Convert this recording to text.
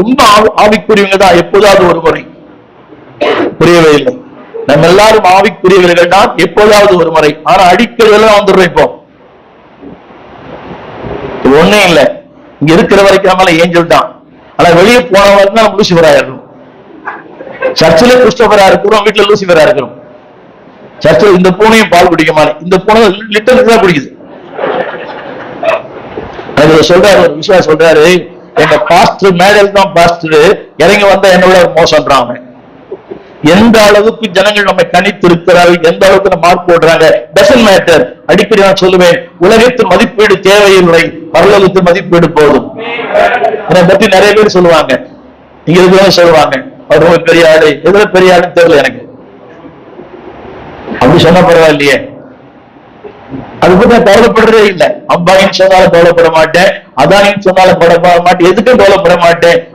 உண்மை ஆவிக்குரியவங்க தான் எப்போதாவது ஒரு முறை. புரியவே இல்லை. நம்ம எல்லாரும் ஆவிக்குரியவர்கள் தான் எப்போதாவது ஒரு முறை. ஆனா அடிக்கிறதெல்லாம் வந்துடுறோம். இப்போ ஒண்ணும் இல்லை, இங்க இருக்கிற வரைக்கும் நம்மள ஏஞ்சல் தான். ஆனா வெளியே போன வரைக்கும் நம்ம லூசிபரா இருக்கணும். சர்ச்சில் கிறிஸ்டோபரா இருக்கிறோம், வீட்டுல லூசிபரா இருக்கிறோம். சர்ச்சில் இந்த பூனையும் பால் குடிக்குமா? இந்த பூனை லிட்டருக்கு தான் குடிக்குது. சொல்றாரு, ஒரு விஷயம் சொல்றாரு, எங்க பாஸ்டர் மேடல் தான் பாஸ்டர், இறங்கி வந்தா என்னோட மோசம்ன்றாங்க. எந்த அளவுக்கு ஜனங்கள் நம்ம கணித்து இருக்கிறார்கள், எந்த அளவுக்கு மார்க் போடுறாங்க, டசன்ட் மேட்டர். அடிக்கடி நான் சொல்லுவேன், உலகத்தின் மதிப்பீடு தேவையில்லை, பரலோகத்தின் மதிப்பீடு போதும். என்னை பத்தி நிறைய பேர் சொல்லுவாங்க, இங்க இருக்கிறவங்க சொல்லுவாங்க, அவர் ரொம்ப பெரிய ஆளு. எதுல பெரிய ஆளுன்னு தெரியல எனக்கு. அப்படி சொன்ன பரவாயில்லையே, அது பத்தி கவலைப்படுறதே இல்லை. அம்பானின்னு சொன்னாலும் கவலைப்பட மாட்டேன், அதானின்னு சொன்னாலும் கவலைப்பட மாட்டேன், எதுக்கும் கவலைப்பட மாட்டேன்.